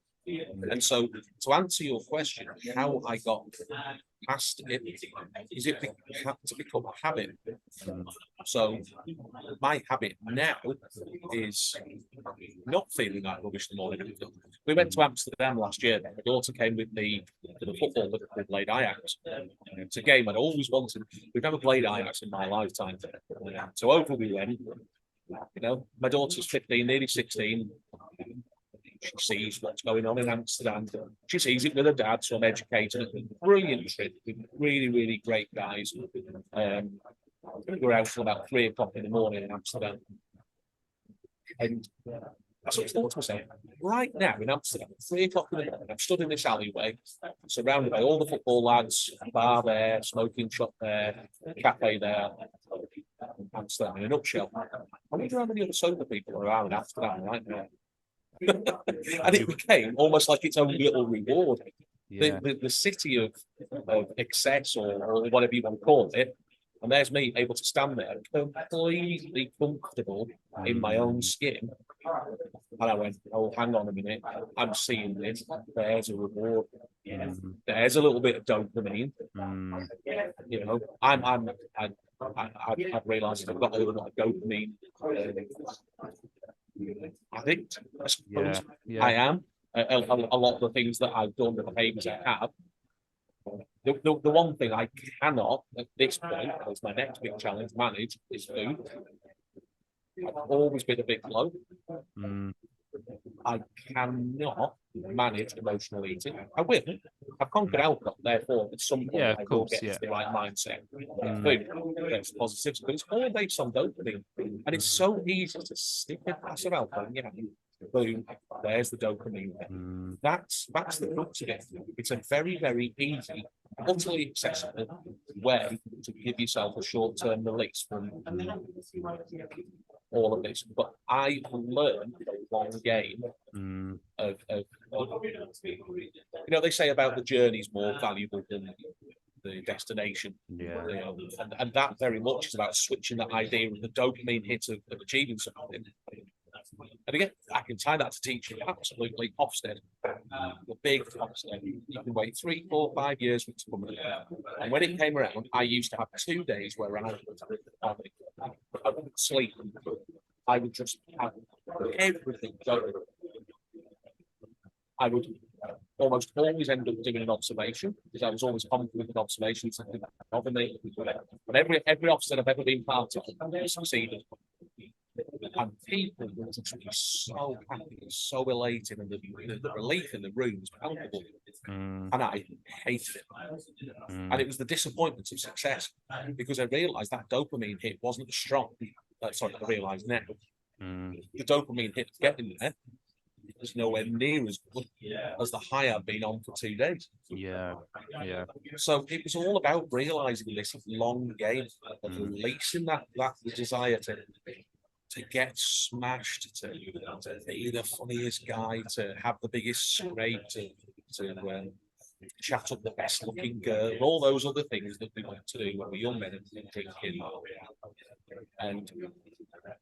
And so, to answer your question, how I got past it, is it had to become a habit. So, my habit now is not feeling like rubbish in the morning. We went to Amsterdam last year. My daughter came with me to the football that we played Ajax. It's a game I'd always wanted. We've never played Ajax in my lifetime. So over we went. My daughter's 15, nearly 16. She sees what's going on in Amsterdam. She sees it with her dad, so I'm educated. Brilliant trip with really, really great guys. We were out till about 3 o'clock in the morning in Amsterdam. And that's what I thought to myself. Right now in Amsterdam, 3 o'clock in the morning, I'm stood in this alleyway, surrounded by all the football lads, a bar there, smoking shop there, cafe there. Amsterdam in a nutshell. I wonder how many other sober people are around Amsterdam right now. And it became almost like its own little reward. Yeah. The city of excess, or whatever you want to call it, and there's me able to stand there completely comfortable in my own skin. And I went, "Oh, hang on a minute, I'm seeing this. There's a reward. There's a little bit of dopamine. I've realised I've got a little bit of dopamine addict, I suppose. Yeah. I am. A lot of the things that I've done, the behaviours I have. The one thing I cannot, at this point, as my next big challenge, manage is food. I've always been a big bloke. I cannot manage emotional eating. I will. I've conquered alcohol, therefore, at some point, I will get to the right mindset. Food, there's positives, but it's all based on dopamine. And it's so easy to stick a glass of alcohol in your hand. Boom, there's the dopamine. That's the crux of it. It's a very, very easy, utterly accessible way to give yourself a short-term release from all of this. But I learned the long game of they say about the journey is more valuable than the destination. And that very much is about switching that idea of the dopamine hit of achieving something. And again, I can tie that to teaching absolutely. Ofsted, the big Ofsted. You can wait 3, 4, 5 years for it to come in. And when it came around, I used to have 2 days where I wouldn't sleep. I would just have everything going. I would almost always end up doing an observation, because I was always confident with observations. But every Ofsted I've ever been part of, I succeeded. And people were just so happy, so elated, and the relief in the room was palpable. Mm. And I hated it. And it was the disappointment of success, because I realized that dopamine hit wasn't as strong. Sorry, I realize now the dopamine hit getting there was nowhere near as good as the high I'd been on for 2 days. Yeah. So it was all about realizing this long game of releasing that desire to get smashed, to be the funniest guy, to have the biggest scrape, to chat up the best looking girl, all those other things that we want to do when we're young men and drinking, and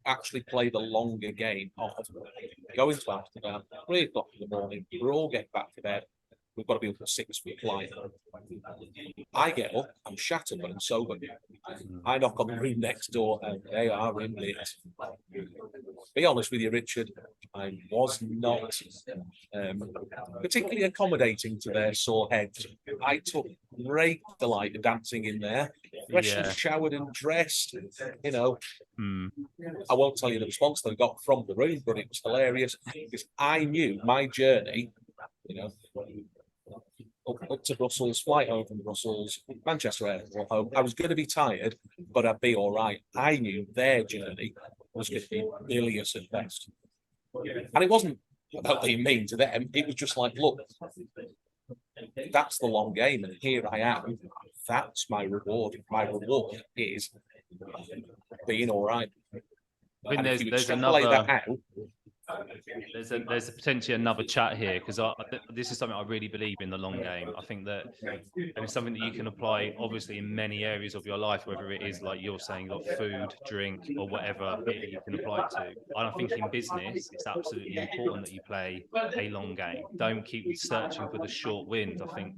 actually play the longer game of going to Amsterdam, 3 o'clock in the morning, we're all getting back to bed, we've got to be up at 6 for flight. I get up, I'm shattered, but I'm sober. I knock on the room next door and they are in it. Be honest with you, Richard, I was not particularly accommodating to their sore heads. I took great delight in dancing in there, freshly showered and dressed, you know. I won't tell you the response that I got from the room, but it was hilarious because I knew my journey, you know, up to Brussels, flight home from Brussels, Manchester Airport home. I was going to be tired, but I'd be all right. I knew their journey was going to be bilious at best. And it wasn't about being mean to them. It was just like, look, that's the long game, and here I am. That's my reward. My reward is being all right. I think there's another. There's potentially another chat here, because this is something I really believe in, the long game. I think that it's something that you can apply obviously in many areas of your life, whether it is like you're saying, like food, drink, or whatever you can apply it to. And I think in business it's absolutely important that you play a long game. Don't keep searching for the short wins. I think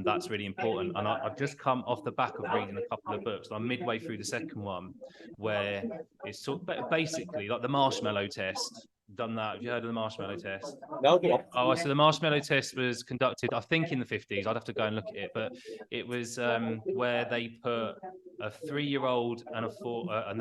that's really important. And I've just come off the back of reading a couple of books. I'm midway through the second one, where it's basically like the marshmallow test. Done that. Have you heard of the marshmallow test? No. Oh, so the marshmallow test was conducted, I think, in the 50s. I'd have to go and look at it, but it was where they put a 3-year-old and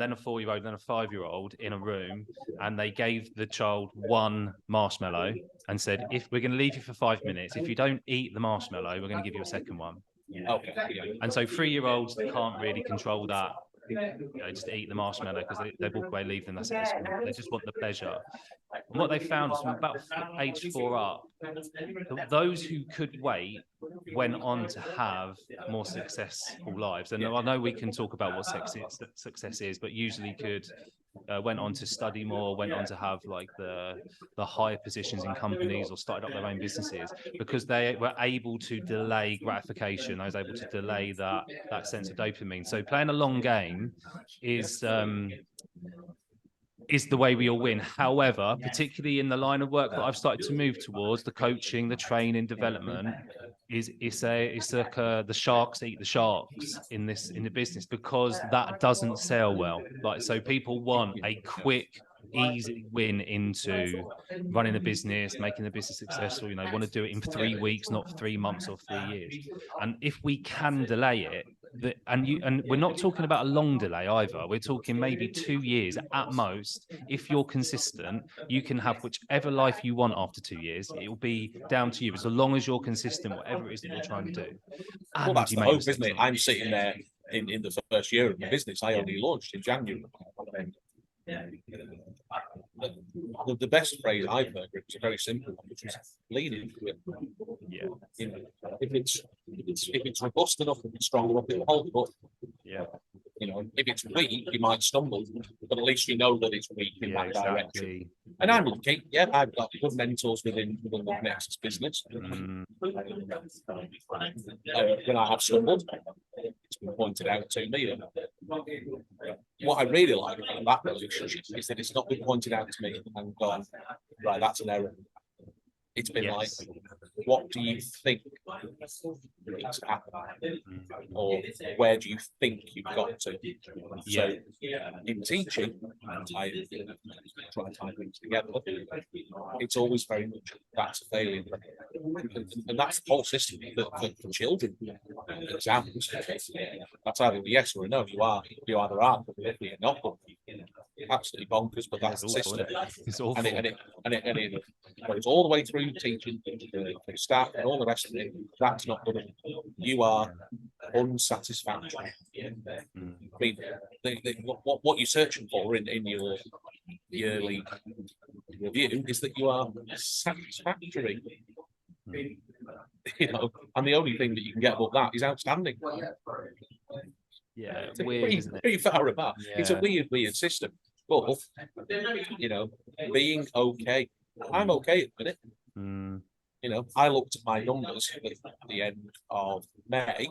then a 4-year-old and then a 5-year-old in a room, and they gave the child one marshmallow and said, "If we're going to leave you for 5 minutes, if you don't eat the marshmallow, we're going to give you a second one." Okay. And so 3-year-olds can't really control that. You know, just eat the marshmallow because they walk away, leave them. That's it. They just want the pleasure. And what they found was from about age 4 up, those who could wait went on to have more successful lives. And I know we can talk about what success is, but usually went on to study more, went on to have like the higher positions in companies, or started up their own businesses, because they were able to delay gratification. I was able to delay that sense of dopamine. So playing a long game is the way we all win. However, particularly in the line of work that I've started to move towards, the coaching, the training, development, it's like the sharks eat the sharks in the business, because that doesn't sell well. Like, so people want a quick, easy win into running a business, making the business successful. You know, want to do it in 3 weeks, not 3 months or 3 years. And if we can delay it, and we're not talking about a long delay either. We're talking maybe 2 years at most. If you're consistent, you can have whichever life you want after 2 years. It will be down to you, as long as you're consistent, whatever it is that you're trying to do. Well, that's the hope, isn't it? I'm sitting there in the first year of the business. I only launched in January. The best phrase I've heard is very simple, which is lean into it. Yeah. You know, if it's robust enough, if it's strong enough, it'll hold up. Yeah. You know, if it's weak, you might stumble, but at least you know that it's weak in that direction. And I'm lucky. Yeah, I've got good mentors within the Nexus business. When I have stumbled, it's been pointed out to me. What I really like about that relationship is that it's not been pointed out to me and gone, right, that's an error. It's been like, what do you think needs to happen? Or where do you think you've got to? So in teaching, I try to tie things together. It's always very much that's a failure. And that's the whole system for children. Exams. That's either a yes or a no. You either are, or you're not. absolutely bonkers, but that's the It's awful, system. isn't it? It's awful. And it goes all the way through teaching, staff, and all the rest of it. That's not good. You are unsatisfactory. Mm. I mean, what you're searching for in your yearly review is that you are satisfactory. You know, and the only thing that you can get above that is outstanding. Yeah, It's weird, isn't it? pretty far apart. It's a Yeah. weird system. But you know, being okay. I'm okay at the minute. Mm. You know, I looked at my numbers at the end of May.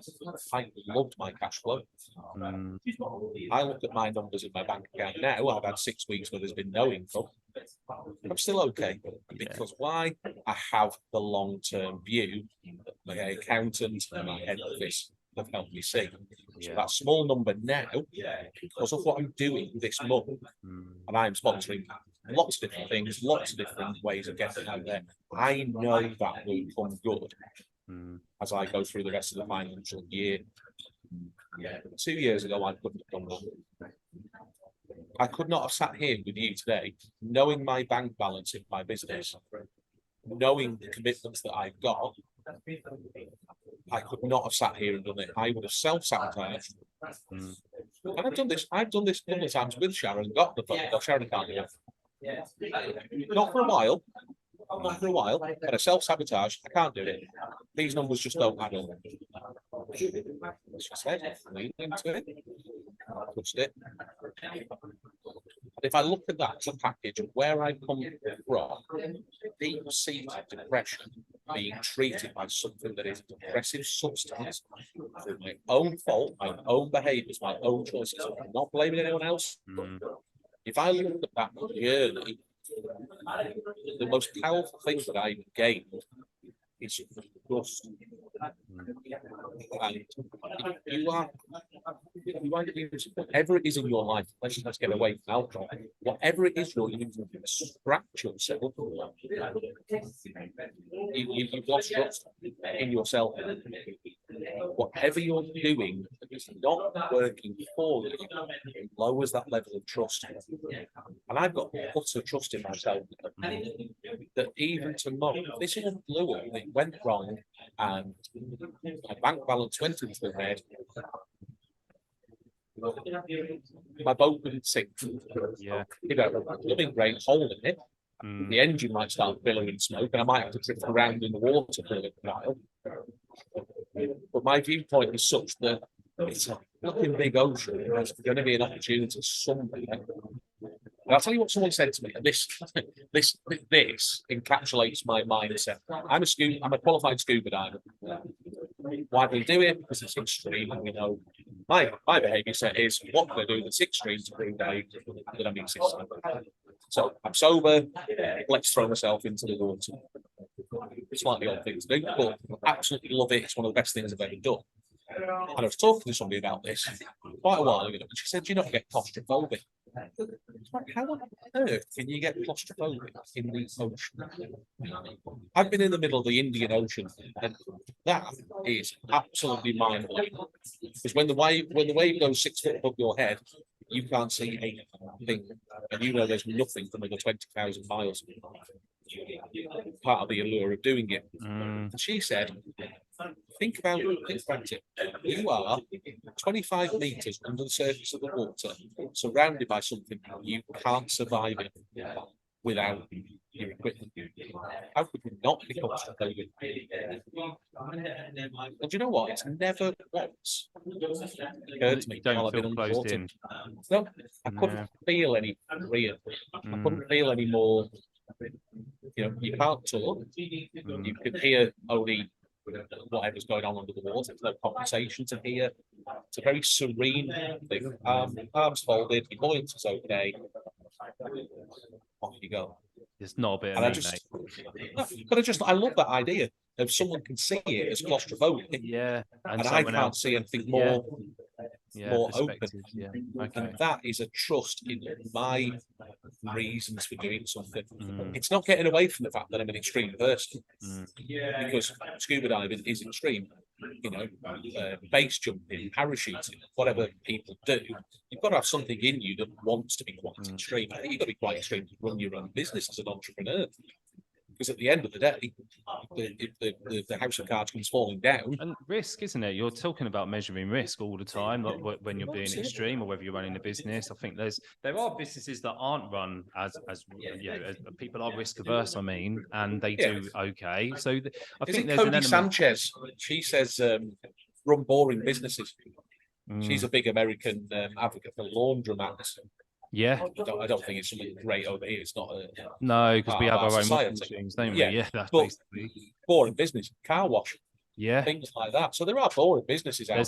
I loved my cash flow. Mm. I look at my numbers in my bank account now. I've had 6 weeks where there's been no income. I'm still okay because why? I have the long-term view that my accountant and my head office have helped me see. So that small number now, because of what I'm doing this month, and I'm sponsoring lots of different things, lots of different ways of getting out there. I know that will come good as I go through the rest of the financial year. 2 years ago, I couldn't have done that. I could not have sat here with you today, knowing my bank balance in my business, knowing the commitments that I've got. I could not have sat here and done it. I would have self-sabotaged. And I've done this a couple of times with Sharon, got the phone, but Sharon can't do it. Not for a while. Not for a while, but I self-sabotage. I can't do it. These numbers just don't add up. She said, lean into it, pushed it. And if I look at that as a package of where I come from, deep-seated depression, being treated by something that is a depressive substance through my own fault, my own behaviours, my own choices. I'm not blaming anyone else. If I look at that journey, the most powerful thing that I gained is trust. And you are whatever it is in your life, let's get away from alcohol. Whatever it is you're using to distract yourself, you've lost trust in yourself. Whatever you're doing that is not working for you, it lowers that level of trust. And I've got utter trust in myself that even tomorrow, this isn't blue, it went wrong, and my bank balance went into the red. My boat wouldn't sink. Yeah. You know, living great hole in it. The engine might start billowing smoke, and I might have to drift around in the water for a little while. But my viewpoint is such that it's a fucking big ocean. There's going to be an opportunity somewhere. And I'll tell you what someone said to me, and this encapsulates my mindset. I'm a qualified scuba diver. Why do we do it? Because it's extreme, and we know my behaviour set is what can I do that's extreme to prove that I'm existing. So I'm sober. Let's throw myself into the water. It's slightly odd thing to do, but I absolutely love it. It's one of the best things I've ever done. And I was talking to somebody about this quite a while ago, and she said, "Do you not get claustrophobic?" Like, how on earth can you get claustrophobic in the ocean? I've been in the middle of the Indian Ocean, and that is absolutely mind-blowing. Because when the wave goes 6 foot above your head, you can't see anything, and you know there's nothing for another 20,000 miles. Part of the allure of doing it. And she said, think about it. You are 25 meters under the surface of the water, surrounded by something you can't survive in without your equipment. How could you not be claustrophobic? And you know what? It's never once occurred to me while I've been closed in. No, I couldn't feel any real. I couldn't feel any more. You know, you can't talk. You can hear only whatever's going on under the water. There's no conversation to hear. It's a very serene thing. Arms folded, your buoyancy is okay. Off you go. It's not a bit of I love that idea of someone can see it as claustrophobic. Yeah. And I can't see anything more open. Yeah. Okay. And that is a trust in my reasons for doing something. It's not getting away from the fact that I'm an extreme person, because scuba diving is extreme. base jumping, parachuting, whatever people do, you've got to have something in you that wants to be quite extreme. I think you've got to be quite extreme to run your own business as an entrepreneur. Because at the end of the day, if the house of cards comes falling down, and risk, isn't it? You're talking about measuring risk all the time, like when you're being extreme, or whether you're running a business. I think there are businesses that aren't run as people are risk averse. I mean, and they do okay. So I think there's Cody an element. Sanchez. She says run boring businesses. She's a big American advocate for laundromats. Yeah, I don't think it's something great over here. It's not no, because we have our own washing machines, don't we? Yeah, that's basically boring business. Car wash, yeah, things like that. So there are boring businesses out there.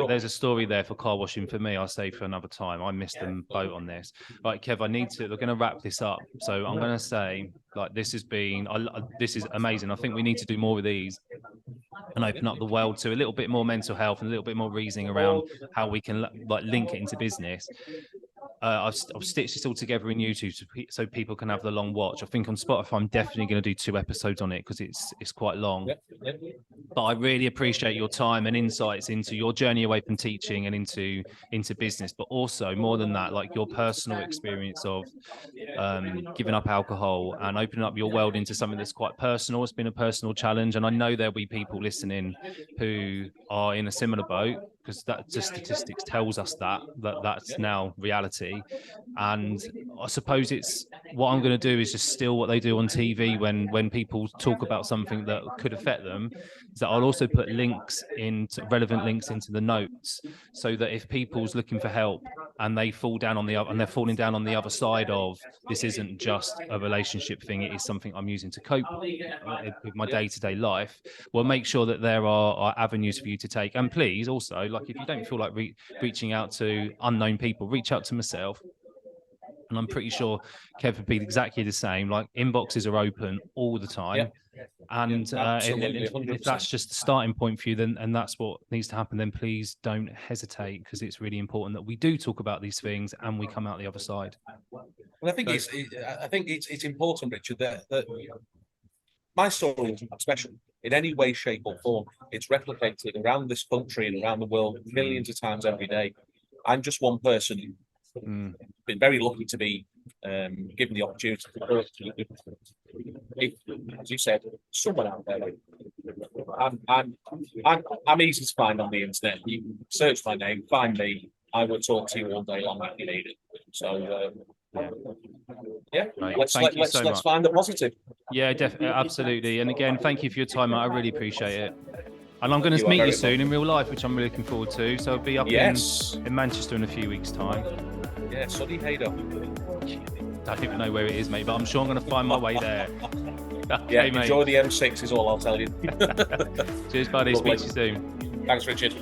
There's a story there for car washing for me. I'll say for another time. I missed the boat on this. Right, Kev, we're going to wrap this up. So I'm going to say, like, this is amazing. I think we need to do more of these and open up the world to a little bit more mental health and a little bit more reasoning around how we can like link it into business. I've stitched this all together in YouTube so people can have the long watch. I think on Spotify, I'm definitely going to do 2 episodes on it because it's quite long. Yep. But I really appreciate your time and insights into your journey away from teaching and into business, but also more than that, like your personal experience of giving up alcohol and opening up your world into something that's quite personal. It's been a personal challenge, and I know there'll be people listening who are in a similar boat, because that just statistics tells us that's now reality. And I suppose it's what I'm going to do is just steal what they do on TV when people talk about something that could affect them, is that I'll also put relevant links into the notes, so that if people's looking for help and they fall down they're falling down on the other side of, this isn't just a relationship thing, it is something I'm using to cope with my day-to-day life, well, make sure that there are avenues for you to take. And please also, like, if you don't feel like reaching out to unknown people, reach out to myself. And I'm pretty sure Kev would be exactly the same. Like, inboxes are open all the time. Yeah. And if that's just the starting point for you, and that's what needs to happen, then please don't hesitate, because it's really important that we do talk about these things and we come out the other side. And I think it's important, Richard, that my story is not special in any way, shape, or form. It's replicated around this country and around the world millions of times every day. I'm just one person. Been very lucky to be given the opportunity to, as you said, someone out there. I'm easy to find on the internet. You can search my name, find me. I will talk to you all day long if you need it. So let's find the positive. Yeah, definitely, absolutely. And again, thank you for your time. I really appreciate it. And I'm going to meet you soon in real life, which I'm really looking forward to. So I'll be up in Manchester in a few weeks' time. Yeah, sunny Haydock. I don't even know where it is, mate, but I'm sure I'm going to find my way there. Okay, enjoy the M6 is all I'll tell you. Cheers, buddy. Speak to you soon. Thanks, Richard.